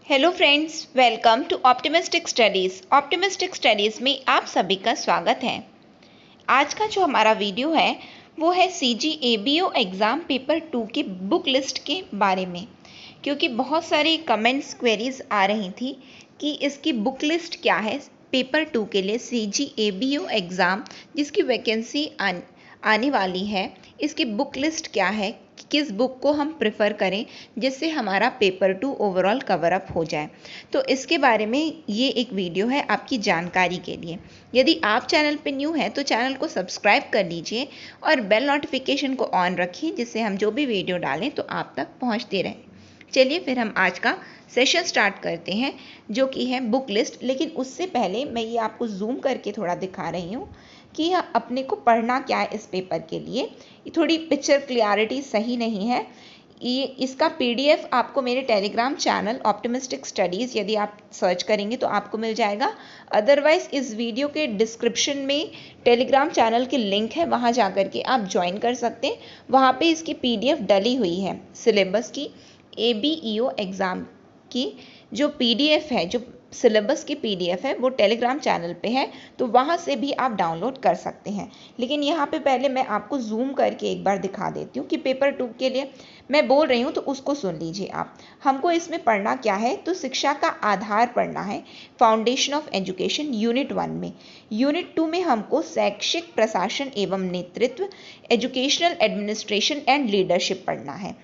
Hello friends, welcome to optimistic studies. Optimistic studies में आप सभी का स्वागत है। आज का जो हमारा वीडियो है वो है CGABO एग्ज़ाम पेपर 2 की बुक लिस्ट के बारे में, क्योंकि बहुत सारी कमेंट्स क्वेरीज आ रही थी कि इसकी बुक लिस्ट क्या है पेपर 2 के लिए। CGABO एग्ज़ाम जिसकी वैकेंसी आने वाली है, इसकी बुक लिस्ट क्या है, किस बुक को हम प्रेफर करें जिससे हमारा पेपर 2 ओवरऑल कवर अप हो जाए। तो इसके बारे में ये एक वीडियो है आपकी जानकारी के लिए। यदि आप चैनल पे न्यू हैं तो चैनल को सब्सक्राइब कर लीजिए और बेल नोटिफिकेशन को ऑन रखिए, जिससे हम जो भी वीडियो डालें तो आप तक पहुंचते रहे। चलिए फिर हम आज का सेशन स्टार्ट करते हैं, जो कि है बुक लिस्ट। लेकिन उससे पहले मैं ये आपको जूम करके थोड़ा दिखा रही हूँ कि अपने को पढ़ना क्या है इस पेपर के लिए। थोड़ी पिक्चर क्लियरिटी सही नहीं है। ये इसका PDF आपको मेरे टेलीग्राम चैनल ऑप्टिमिस्टिक स्टडीज़ यदि आप सर्च करेंगे तो आपको मिल जाएगा। अदरवाइज़ इस वीडियो के डिस्क्रिप्शन में टेलीग्राम चैनल की लिंक है, वहाँ जा कर के आप ज्वाइन कर सकते हैं। वहाँ पे इसकी PDF डली हुई है सिलेबस की। ABEO एग्ज़ाम की जो PDF है, जो सिलेबस की PDF है, वो टेलीग्राम चैनल पे है, तो वहाँ से भी आप डाउनलोड कर सकते हैं। लेकिन यहाँ पे पहले मैं आपको जूम करके एक बार दिखा देती हूँ कि पेपर 2 के लिए मैं बोल रही हूँ तो उसको सुन लीजिए आप। हमको इसमें पढ़ना क्या है, तो शिक्षा का आधार पढ़ना है, फाउंडेशन ऑफ एजुकेशन यूनिट 1 में। यूनिट 2 में हमको शैक्षिक प्रशासन एवं नेतृत्व, एजुकेशनल एडमिनिस्ट्रेशन एंड लीडरशिप पढ़ना है।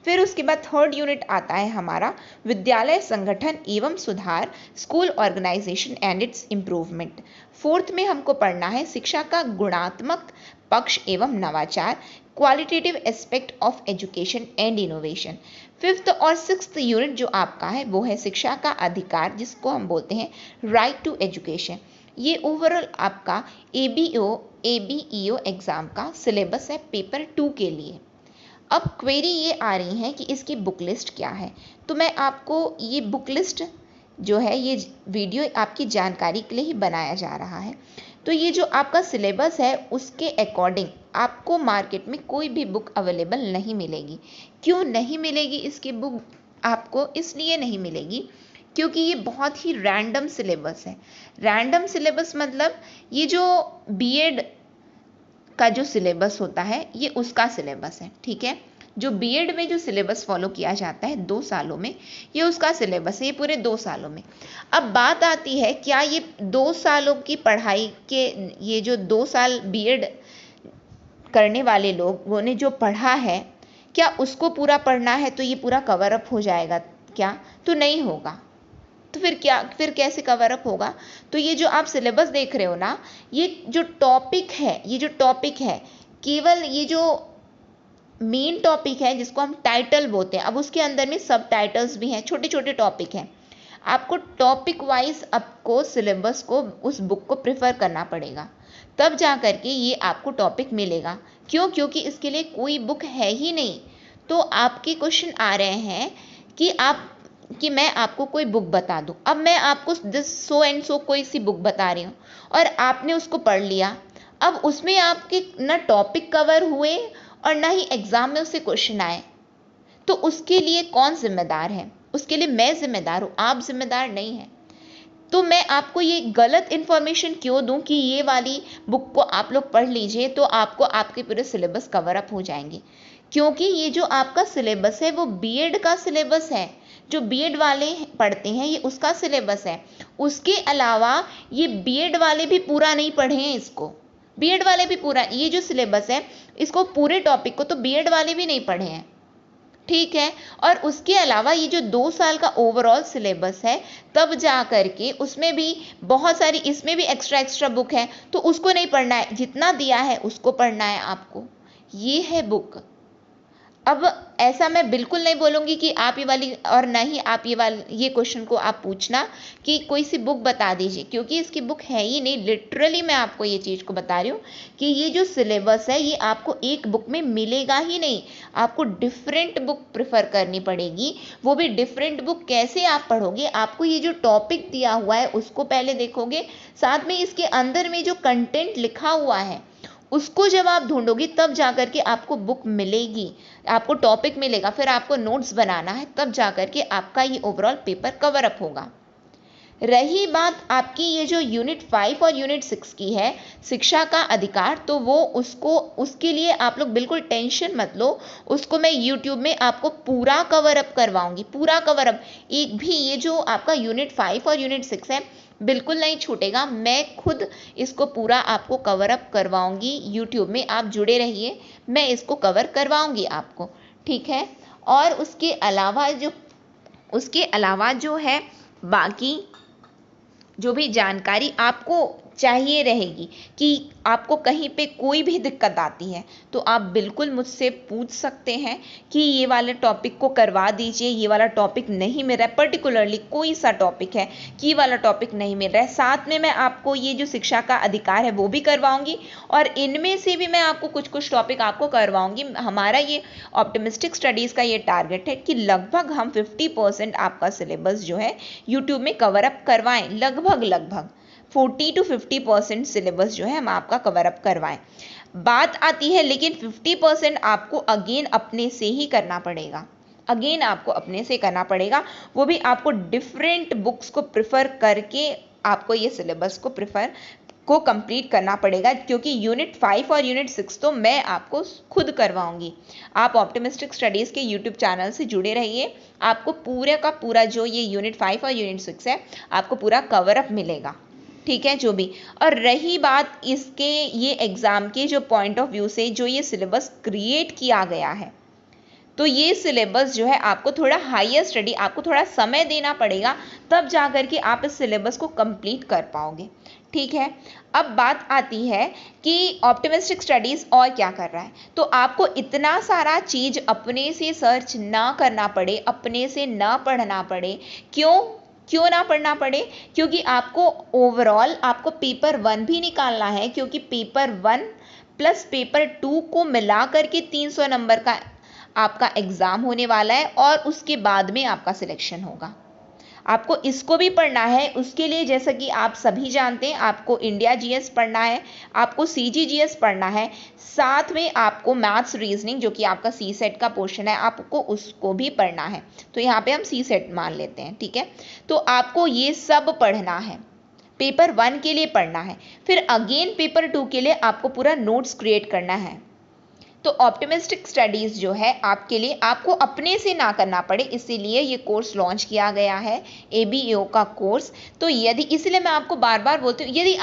फिर उसके बाद थर्ड यूनिट आता है हमारा विद्यालय संगठन एवं सुधार, school organization and its improvement. Fourth में हमको पढ़ना है शिक्षा का गुणात्मक पक्ष एवं नवाचार, qualitative aspect of education and innovation. Fifth और सिक्स्थ यूनिट जो आपका है वो है शिक्षा का अधिकार, जिसको हम बोलते हैं राइट टू एजुकेशन। ये ओवरऑल आपका ABEO एग्ज़ाम का सिलेबस है पेपर 2 के लिए। अब क्वेरी ये आ रही है कि इसकी बुक लिस्ट क्या है, तो मैं आपको ये बुक लिस्ट जो है, ये वीडियो आपकी जानकारी के लिए ही बनाया जा रहा है। तो ये जो आपका सिलेबस है उसके अकॉर्डिंग आपको मार्केट में कोई भी बुक अवेलेबल नहीं मिलेगी। क्यों नहीं मिलेगी इसकी बुक आपको? इसलिए नहीं मिलेगी क्योंकि ये बहुत ही रैंडम सिलेबस है। रैंडम सिलेबस मतलब ये जो BEd का जो सिलेबस होता है ये उसका सिलेबस है, ठीक है। जो BEd में जो सिलेबस फॉलो किया जाता है 2 सालों में, ये उसका सिलेबस है, ये पूरे 2 सालों में। अब बात आती है, क्या ये 2 सालों की पढ़ाई के, ये जो 2 साल BEd करने वाले लोगों ने जो पढ़ा है, क्या उसको पूरा पढ़ना है तो ये पूरा कवर अप हो जाएगा क्या? तो नहीं होगा। तो फिर कैसे कवर अप होगा? तो ये जो आप सिलेबस देख रहे हो ना, ये जो टॉपिक है केवल ये जो मेन टॉपिक है जिसको हम टाइटल बोलते हैं। अब उसके अंदर में सब टाइटल्स भी हैं, छोटे छोटे टॉपिक हैं। आपको टॉपिक वाइज आपको सिलेबस को, उस बुक को प्रेफर करना पड़ेगा, तब जा करके ये आपको टॉपिक मिलेगा। क्यों? क्योंकि इसके लिए कोई बुक है ही नहीं। तो आपके क्वेश्चन आ रहे हैं कि मैं आपको कोई बुक बता दूं। अब मैं आपको सो एंड सो कोई सी बुक बता रही हूँ और आपने उसको पढ़ लिया। अब उसमें आपके ना टॉपिक कवर हुए और ना ही एग्जाम में उससे क्वेश्चन आए, तो उसके लिए कौन जिम्मेदार है? उसके लिए मैं जिम्मेदार हूँ, आप जिम्मेदार नहीं हैं। तो मैं आपको ये गलत इन्फॉर्मेशन क्यों दूं कि ये वाली बुक को आप लोग पढ़ लीजिए तो आपको आपके पूरे सिलेबस कवर अप हो जाएंगे। क्योंकि ये जो आपका सिलेबस है वो BEd का सिलेबस है। जो BEd वाले पढ़ते हैं ये उसका सिलेबस है। उसके अलावा ये BEd वाले भी पूरा नहीं पढ़े हैं इसको। BEd वाले भी पूरा, ये जो सिलेबस है इसको पूरे टॉपिक को तो BEd वाले भी नहीं पढ़े हैं, ठीक है। और उसके अलावा ये जो 2 साल का ओवरऑल सिलेबस है, तब जा करके उसमें भी बहुत सारी, इसमें भी एक्स्ट्रा बुक है, तो उसको नहीं पढ़ना है, जितना दिया है उसको पढ़ना है आपको। ये है बुक। अब ऐसा मैं बिल्कुल नहीं बोलूँगी कि आप ये वाली, और ना ही आप ये क्वेश्चन को आप पूछना कि कोई सी बुक बता दीजिए, क्योंकि इसकी बुक है ही नहीं। लिटरली मैं आपको ये चीज़ को बता रही हूँ कि ये जो सिलेबस है ये आपको एक बुक में मिलेगा ही नहीं। आपको डिफरेंट बुक प्रेफर करनी पड़ेगी। वो भी डिफरेंट बुक कैसे आप पढ़ोगे? आपको ये जो टॉपिक दिया हुआ है उसको पहले देखोगे, साथ में इसके अंदर में जो कंटेंट लिखा हुआ है उसको जब आप ढूंढोगे तब जाकर के आपको बुक मिलेगी, आपको टॉपिक मिलेगा, फिर आपको नोट्स बनाना है, तब जाकर के आपका ये ओवरऑल पेपर कवर अप होगा। रही बात आपकी ये जो यूनिट 5 और यूनिट 6 की है, शिक्षा का अधिकार, तो वो उसके लिए आप लोग बिल्कुल टेंशन मत लो, उसको मैं यूट्यूब में आपको पूरा कवर अप करवाऊंगी, पूरा कवर अप। एक भी ये जो आपका यूनिट 5 और यूनिट 6 है बिल्कुल नहीं छूटेगा, मैं खुद इसको पूरा आपको कवर अप करवाऊंगी यूट्यूब में, आप जुड़े रहिए, मैं इसको कवर करवाऊंगी आपको, ठीक है। और उसके अलावा जो है बाकी जो भी जानकारी आपको चाहिए रहेगी कि आपको कहीं पे कोई भी दिक्कत आती है तो आप बिल्कुल मुझसे पूछ सकते हैं कि ये वाले टॉपिक को करवा दीजिए, ये वाला टॉपिक नहीं मिल रहा है, पर्टिकुलरली कोई सा टॉपिक है कि ये वाला टॉपिक नहीं मिल रहा है, साथ में मैं आपको ये जो शिक्षा का अधिकार है वो भी करवाऊंगी, और इनमें से भी मैं आपको कुछ टॉपिक आपको करवाऊंगी। हमारा ये ऑप्टिमिस्टिक स्टडीज़ का ये टारगेट है कि लगभग हम 50% आपका सिलेबस जो है यूट्यूब में कवर अप करवाएं, लगभग 40 to 50% सिलेबस जो है हम आपका कवर अप करवाएं। बात आती है लेकिन 50% आपको अगेन अपने से ही करना पड़ेगा, अगेन आपको अपने से करना पड़ेगा, वो भी आपको डिफरेंट बुक्स को प्रिफर करके आपको ये सिलेबस को कंप्लीट करना पड़ेगा, क्योंकि यूनिट 5 और यूनिट 6 तो मैं आपको खुद करवाऊंगी। आप ऑप्टिमिस्टिक स्टडीज़ के यूट्यूब चैनल से जुड़े रहिए, आपको पूरे का पूरा जो ये यूनिट 5 और यूनिट 6 है आपको पूरा कवर अप मिलेगा, ठीक है जो भी। और रही बात इसके ये एग्ज़ाम के जो पॉइंट ऑफ व्यू से जो ये सिलेबस क्रिएट किया गया है, तो ये सिलेबस जो है आपको थोड़ा हायर स्टडी, आपको थोड़ा समय देना पड़ेगा, तब जाकर के आप इस सिलेबस को कंप्लीट कर पाओगे, ठीक है। अब बात आती है कि ऑप्टिमिस्टिक स्टडीज़ और क्या कर रहा है, तो आपको इतना सारा चीज़ अपने से सर्च ना करना पड़े, अपने से ना पढ़ना पड़े। क्यों ना पढ़ना पड़े? क्योंकि आपको ओवरऑल आपको पेपर 1 भी निकालना है, क्योंकि पेपर 1 प्लस पेपर 2 को मिला करके 300 नंबर का आपका एग्ज़ाम होने वाला है, और उसके बाद में आपका सिलेक्शन होगा। आपको इसको भी पढ़ना है, उसके लिए जैसा कि आप सभी जानते हैं आपको इंडिया जीएस पढ़ना है, आपको सीजीजीएस पढ़ना है, साथ में आपको मैथ्स रीजनिंग जो कि आपका सी सेट का पोर्शन है आपको उसको भी पढ़ना है। तो यहाँ पे हम सी सेट मान लेते हैं, ठीक है। तो आपको ये सब पढ़ना है, पेपर 1 के लिए पढ़ना है, फिर अगेन पेपर 2 के लिए आपको पूरा नोट्स क्रिएट करना है। तो ऑप्टिमिस्टिक स्टडीज़ जो है आपके लिए आपको अपने से ना करना पड़े, इसीलिए ये कोर्स लॉन्च किया गया है, ABEO का कोर्स। तो यदि, इसलिए मैं आपको बार बार बोलती हूँ, यदि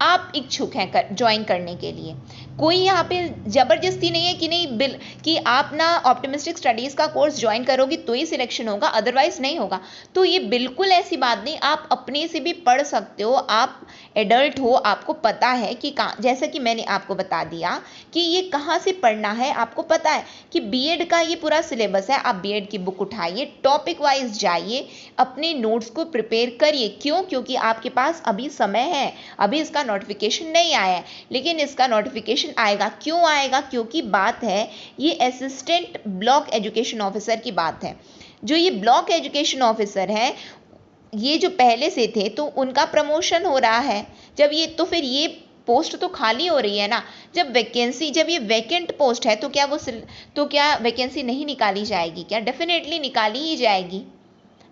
आप इच्छुक हैं ज्वाइन करने के लिए, कोई यहाँ पे ज़बरदस्ती नहीं है कि नहीं कि आप ना ऑप्टिमिस्टिक स्टडीज़ का कोर्स ज्वाइन करोगे तो ही सिलेक्शन होगा, अदरवाइज नहीं होगा। तो ये बिल्कुल ऐसी बात नहीं, आप अपने से भी पढ़ सकते हो, आप एडल्ट हो, आपको पता है कि जैसा कि मैंने आपको बता दिया कि ये कहाँ से पढ़ना है, आपको पता है कि बीएड का ये पूरा सिलेबस है, आप बीएड की बुक उठाइए, टॉपिक वाइज जाइए, अपने नोट्स को प्रिपेयर करिए। क्योंकि आपके पास अभी समय है, अभी इसका नोटिफिकेशन नहीं आया है, लेकिन इसका नोटिफिकेशन आएगा। क्यों आएगा? क्योंकि बात है ये असिस्टेंट ब्लॉक एजुकेशन ऑफिसर की बात है। जो ये ब्लॉक एजुकेशन ऑफिसर है, ये जो पहले से थे तो उनका प्रमोशन हो रहा है, जब ये, तो फिर ये पोस्ट तो खाली हो रही है ना। जब ये वैकेंट पोस्ट है तो क्या वैकेंसी नहीं निकाली जाएगी? क्या डेफिनेटली निकाली ही जाएगी,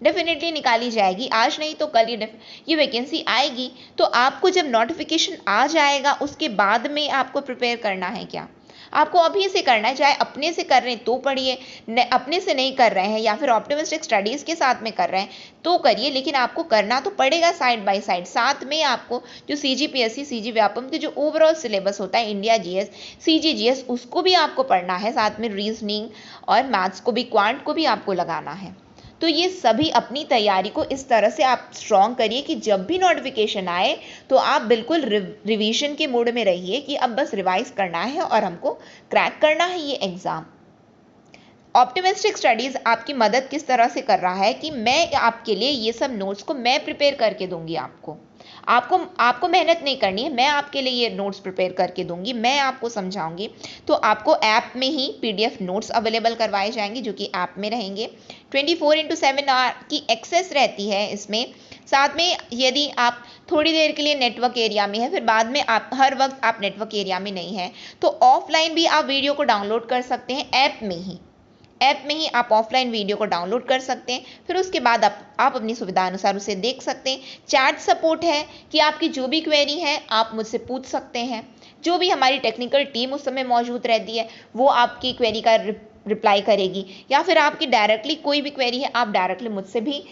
डेफिनेटली निकाली जाएगी, आज नहीं तो कल ये वैकेंसी आएगी। तो आपको जब नोटिफिकेशन आ जाएगा उसके बाद में आपको प्रिपेयर करना है क्या? आपको अभी से करना है, चाहे अपने से कर रहे हैं तो पढ़िए, अपने से नहीं कर रहे हैं या फिर ऑप्टिमिस्टिक स्टडीज़ के साथ में कर रहे हैं तो करिए, लेकिन आपको करना तो पड़ेगा साइड बाय साइड। साथ में आपको जो CGPSC CG व्यापम के जो ओवरऑल सिलेबस होता है, इंडिया जीएस CGGS, उसको भी आपको पढ़ना है, साथ में रीजनिंग और मैथ्स को भी, क्वांट को भी आपको लगाना है। तो ये सभी अपनी तैयारी को इस तरह से आप स्ट्रॉन्ग करिए कि जब भी नोटिफिकेशन आए तो आप बिल्कुल रिवीजन के मूड में रहिए कि अब बस रिवाइज करना है और हमको क्रैक करना है ये एग्ज़ाम। ऑप्टिमिस्टिक स्टडीज़ आपकी मदद किस तरह से कर रहा है कि मैं आपके लिए ये सब नोट्स को मैं प्रिपेयर करके दूंगी। आपको मेहनत नहीं करनी है, मैं आपके लिए ये नोट्स प्रिपेयर करके दूंगी, मैं आपको समझाऊंगी। तो आपको ऐप में ही PDF नोट्स अवेलेबल करवाए जाएंगे जो कि ऐप में रहेंगे। 24/7 आवर की एक्सेस रहती है इसमें, साथ में यदि आप थोड़ी देर के लिए नेटवर्क एरिया में है, फिर बाद में आप हर वक्त आप नेटवर्क एरिया में नहीं है, तो ऑफलाइन भी आप वीडियो को डाउनलोड कर सकते हैं। ऐप में ही आप ऑफलाइन वीडियो को डाउनलोड कर सकते हैं। फिर उसके बाद आप अपनी सुविधा अनुसार उसे देख सकते हैं। चैट सपोर्ट है कि आपकी जो भी क्वेरी है आप मुझसे पूछ सकते हैं। जो भी हमारी टेक्निकल टीम उस समय मौजूद रहती है वो आपकी क्वेरी का रिप्लाई करेगी, या फिर आपकी डायरेक्टली कोई भी क्वेरी है आप डायरेक्टली मुझसे भी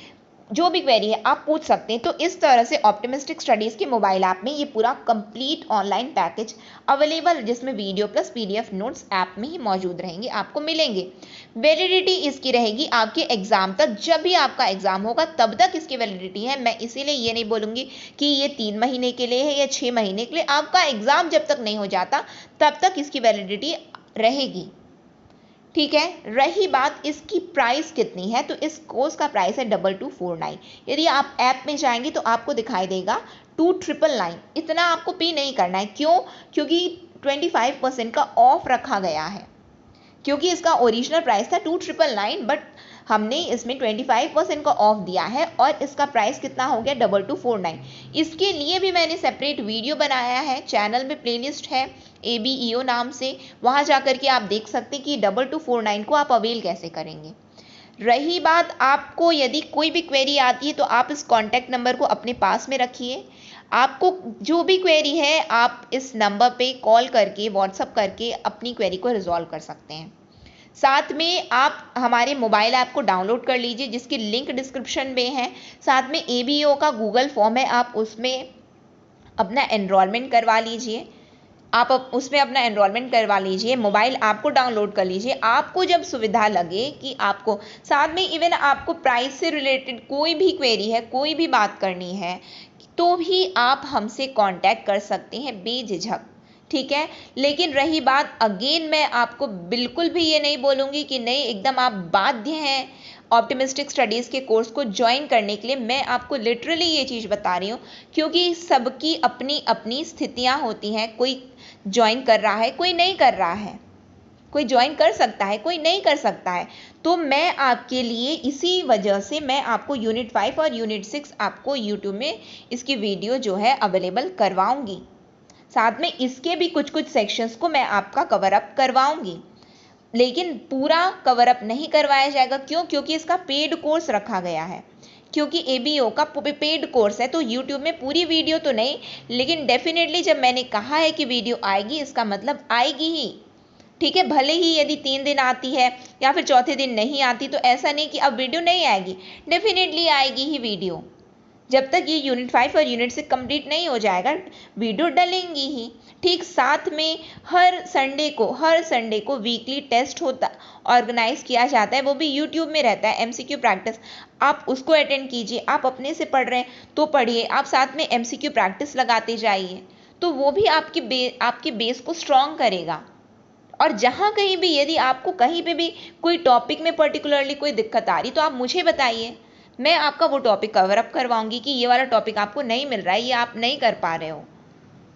जो भी क्वेरी है आप पूछ सकते हैं। तो इस तरह से ऑप्टिमिस्टिक स्टडीज़ के मोबाइल ऐप में ये पूरा कंप्लीट ऑनलाइन पैकेज अवेलेबल है, जिसमें video plus PDF notes app में ही मौजूद रहेंगे, आपको मिलेंगे। वैलिडिटी इसकी रहेगी आपके एग्जाम तक, जब भी आपका एग्जाम होगा तब तक इसकी वैलिडिटी है। मैं इसीलिए ये नहीं बोलूँगी कि ये 3 महीने के लिए है या 6 महीने के लिए। आपका एग्जाम जब तक नहीं हो जाता तब तक इसकी वैलिडिटी रहेगी, ठीक है। रही बात इसकी प्राइस कितनी है, तो इस कोर्स का प्राइस है 2249। यदि आप ऐप में जाएंगे तो आपको दिखाई देगा 2999। इतना आपको पे नहीं करना है। क्यों? क्योंकि 25% का ऑफ रखा गया है, क्योंकि इसका ओरिजिनल प्राइस था 2999, बट हमने इसमें 25% का ऑफ दिया है और इसका प्राइस कितना हो गया 2249। इसके लिए भी मैंने सेपरेट वीडियो बनाया है, चैनल में प्लेलिस्ट है ABEO नाम से, वहाँ जाकर के आप देख सकते हैं कि 2249 को आप अवेल कैसे करेंगे। रही बात आपको यदि कोई भी क्वेरी आती है तो आप इस कॉन्टैक्ट नंबर को अपने पास में रखिए। आपको जो भी क्वेरी है आप इस नंबर पे कॉल करके व्हाट्सअप करके अपनी क्वेरी को रिजॉल्व कर सकते हैं। साथ में आप हमारे मोबाइल ऐप को डाउनलोड कर लीजिए, जिसकी लिंक डिस्क्रिप्शन में है। साथ में ABEO का गूगल फॉर्म है, आप उसमें अपना एनरोलमेंट करवा लीजिए। आप उसमें अपना एनरोलमेंट करवा लीजिए, मोबाइल ऐप को डाउनलोड कर लीजिए। आपको जब सुविधा लगे कि आपको साथ में इवन आपको प्राइस से रिलेटेड कोई भी क्वेरी है, कोई भी बात करनी है, तो भी आप हमसे कांटेक्ट कर सकते हैं बेझिझक, ठीक है। लेकिन रही बात, अगेन मैं आपको बिल्कुल भी ये नहीं बोलूँगी कि नहीं एकदम आप बाध्य हैं ऑप्टिमिस्टिक स्टडीज़ के कोर्स को ज्वाइन करने के लिए। मैं आपको लिटरली ये चीज़ बता रही हूँ, क्योंकि सबकी अपनी अपनी स्थितियाँ होती हैं। कोई ज्वाइन कर रहा है, कोई नहीं कर रहा है, कोई ज्वाइन कर सकता है, कोई नहीं कर सकता है। तो मैं आपके लिए इसी वजह से मैं आपको यूनिट 5 और यूनिट 6 आपको यूट्यूब में इसकी वीडियो जो है अवेलेबल करवाऊँगी। साथ में इसके भी कुछ कुछ सेक्शंस को मैं आपका कवर अप करवाऊंगी, लेकिन पूरा कवर अप नहीं करवाया जाएगा। क्यों? क्योंकि इसका पेड कोर्स रखा गया है, क्योंकि ABEO का पेड कोर्स है। तो YouTube में पूरी वीडियो तो नहीं, लेकिन डेफिनेटली जब मैंने कहा है कि वीडियो आएगी, इसका मतलब आएगी ही, ठीक है। भले ही यदि 3 दिन आती है या फिर चौथे दिन नहीं आती, तो ऐसा नहीं कि अब वीडियो नहीं आएगी, डेफिनेटली आएगी ही वीडियो। जब तक ये यूनिट 5 और यूनिट 6 कंप्लीट नहीं हो जाएगा, वीडियो डलेंगी ही, ठीक। साथ में हर संडे को वीकली टेस्ट होता ऑर्गेनाइज किया जाता है, वो भी यूट्यूब में रहता है, MCQ प्रैक्टिस। आप उसको अटेंड कीजिए। आप अपने से पढ़ रहे हैं तो पढ़िए, आप साथ में MCQ प्रैक्टिस लगाते जाइए, तो वो भी आपकी बेस को स्ट्रॉन्ग करेगा। और जहाँ कहीं भी यदि आपको कहीं पे भी कोई टॉपिक में पर्टिकुलरली कोई दिक्कत आ रही, तो आप मुझे बताइए, मैं आपका वो टॉपिक कवर अप करवाऊंगी कि ये वाला टॉपिक आपको नहीं मिल रहा है, ये आप नहीं कर पा रहे हो,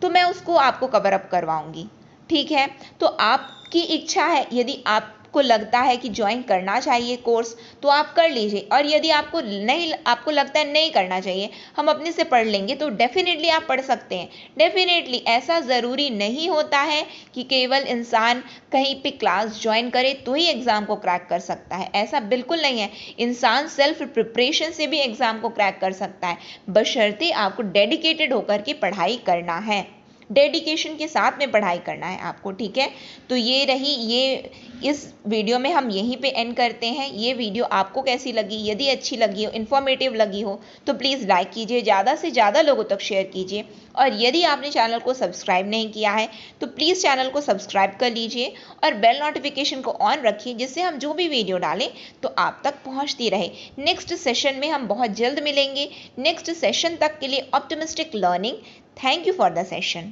तो मैं उसको आपको कवर अप करवाऊंगी, ठीक है। तो आपकी इच्छा है, यदि आपको लगता है कि ज्वाइन करना चाहिए कोर्स, तो आप कर लीजिए। और यदि आपको लगता है नहीं करना चाहिए, हम अपने से पढ़ लेंगे, तो डेफिनेटली आप पढ़ सकते हैं। डेफिनेटली ऐसा ज़रूरी नहीं होता है कि केवल इंसान कहीं पे क्लास ज्वाइन करे तो ही एग्ज़ाम को क्रैक कर सकता है, ऐसा बिल्कुल नहीं है। इंसान सेल्फ प्रिपरेशन से भी एग्ज़ाम को क्रैक कर सकता है, बशर्ते आपको डेडिकेटेड होकर के पढ़ाई करना है, डेडिकेशन के साथ में पढ़ाई करना है आपको, ठीक है। तो ये इस वीडियो में हम यहीं पे एंड करते हैं। ये वीडियो आपको कैसी लगी? यदि अच्छी लगी हो, इन्फॉर्मेटिव लगी हो, तो प्लीज़ लाइक कीजिए, ज़्यादा से ज़्यादा लोगों तक शेयर कीजिए। और यदि आपने चैनल को सब्सक्राइब नहीं किया है तो प्लीज़ चैनल को सब्सक्राइब कर लीजिए और बेल नोटिफिकेशन को ऑन रखिए, जिससे हम जो भी वीडियो डालें तो आप तक पहुँचती रहे। नेक्स्ट सेशन में हम बहुत जल्द मिलेंगे। नेक्स्ट सेशन तक के लिए optimistic learning. Thank you for the session.